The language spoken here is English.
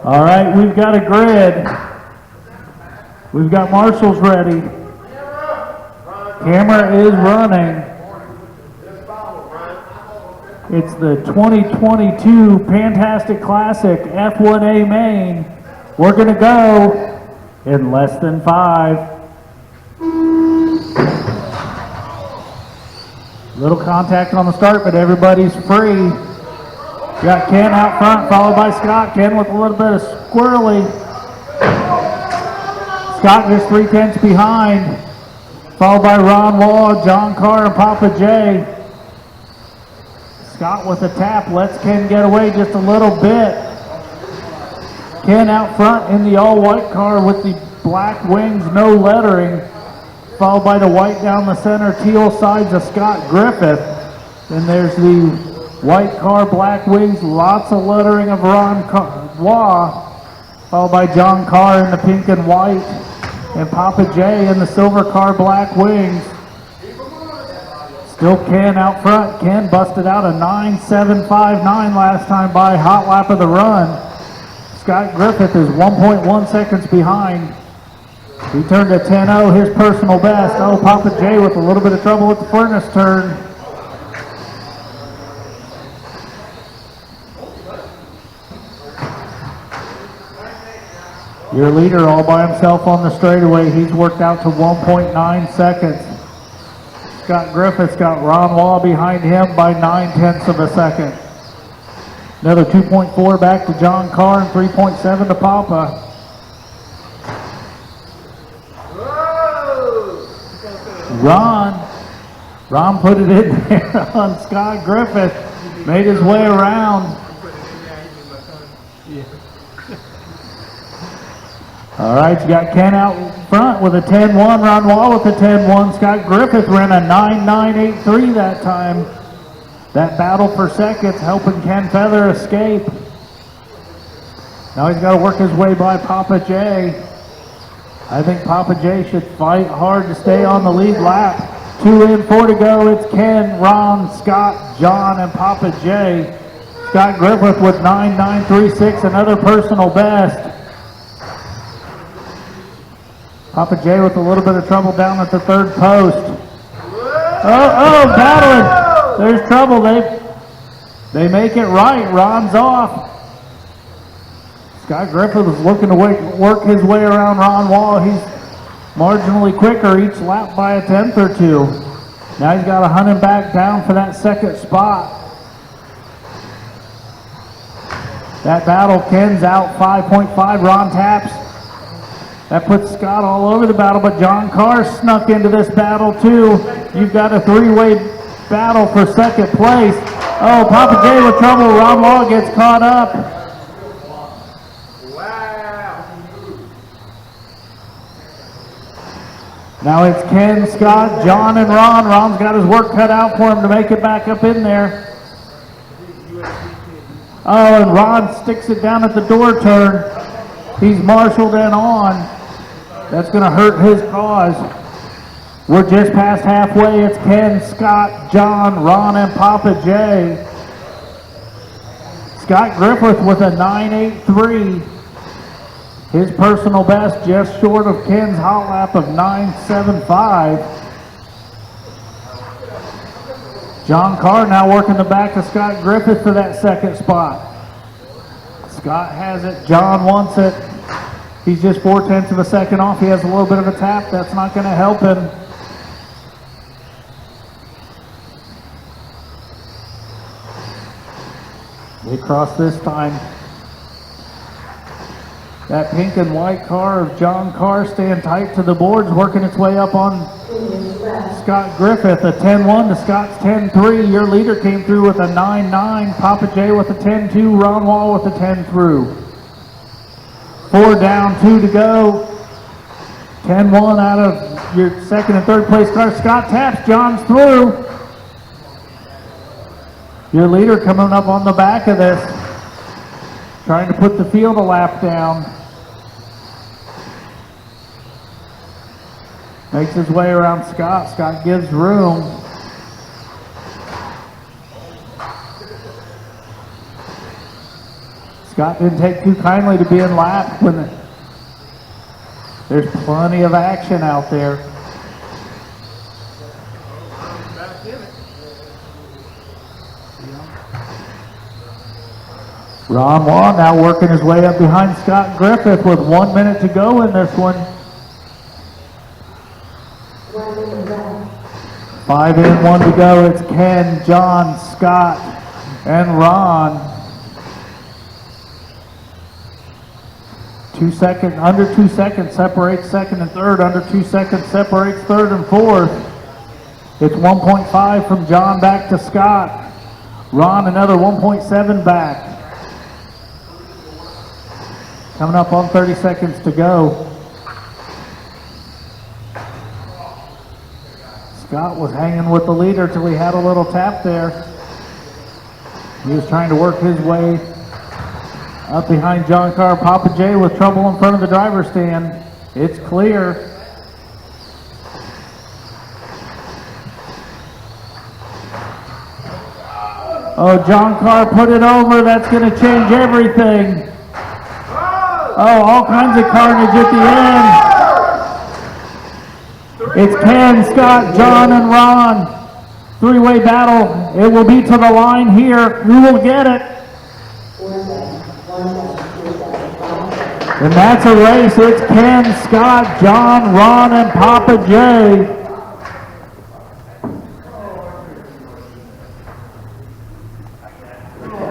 All right, we've got a grid. We've got marshals ready. Camera is running. It's the 2022 Pantastic Classic F1A main. We're going to go in less than 5. Little contact on the start, but everybody's free. Got Ken out front, followed by Scott. Ken with a little bit of squirrely. Scott just 3/10 behind, followed by Ron Wall, Jon Car, and Papa J. Scott with a tap, lets Ken get away just a little bit. Ken out front in the all-white car with the black wings, no lettering, followed by the white down the center, teal sides of Scott Griffith. Then there's the white car, black wings, lots of lettering of Ron Waugh, followed by Jon Car in the pink and white, and Papa J in the silver car, black wings. Still Ken out front. Ken busted out a 9.759 last time by hot lap of the run. Scott Griffith is 1.1 seconds behind. He turned a 10.0, his personal best. Oh, Papa J with a little bit of trouble with the furnace turn. Your leader all by himself on the straightaway. He's worked out to 1.9 seconds. Scott Griffith's got Ron Waugh behind him by 9/10 of a second. Another 2.4 back to Jon Car and 3.7 to Papa. Ron put it in there on Scott Griffith. Made his way around. All right, you got Ken out front with a 10.1, Ron Wall with a 10.1. Scott Griffith ran a 9.983 that time. That battle for seconds helping Ken Feather escape. Now he's got to work his way by Papa J. I think Papa J should fight hard to stay on the lead lap. 2 in, 4 to go. It's Ken, Ron, Scott, John, and Papa J. Scott Griffith with 9.936, another personal best. Papa J with a little bit of trouble down at the third post. Oh, battling. There's trouble. They make it right. Ron's off. Scott Griffith was looking to work his way around Ron Wall. He's marginally quicker each lap by a 10th or 2. Now he's got to hunt him back down for that second spot. That battle, Ken's out 5.5. Ron taps. That puts Scott all over the battle, but Jon Car snuck into this battle too. You've got a 3-way battle for second place. Oh, Papa J with trouble. Ron Wall gets caught up. Wow. Now it's Ken, Scott, John, and Ron. Ron's got his work cut out for him to make it back up in there. Oh, and Ron sticks it down at the door turn. He's marshaled and on. That's going to hurt his cause. We're just past halfway. It's Ken, Scott, John, Ron, and Papa J. Scott Griffith with a 9.83. His personal best just short of Ken's hot lap of 9.75. Jon Car now working the back of Scott Griffith for that second spot. Scott has it. John wants it. He's just 4/10 of a second off. He has a little bit of a tap. That's not going to help him. They cross this time. That pink and white car of Jon Car staying tight to the boards, working its way up on Scott Griffith. A 10.1 to Scott's 10.3. Your leader came through with a 9.9. Papa J with a 10.2. Ron Wall with a 10 through. 4 down, 2 to go. 10.1 out of your second and third place car. Scott taps, John's through. Your leader coming up on the back of this, trying to put the field a lap down. Makes his way around Scott. Scott gives room. Scott didn't take too kindly to being lapped when there's plenty of action out there. Ron Law now working his way up behind Scott Griffith with 1 minute to go in this one. 5 in, 1 to go. It's Ken, John, Scott, and Ron. Under 2 seconds separates second and third. Under 2 seconds separates third and fourth. It's 1.5 from John back to Scott. Ron another 1.7 back. Coming up on 30 seconds to go. Scott was hanging with the leader till he had a little tap there. He was trying to work his way up behind Jon Car. Papa J with trouble in front of the driver's stand. It's clear. Oh, Jon Car put it over. That's going to change everything. Oh, all kinds of carnage at the end. It's Ken, Scott, John, and Ron. Three-way battle. It will be to the line here. Who will get it? And that's a race. It's Ken, Scott, John, Ron, and Papa J.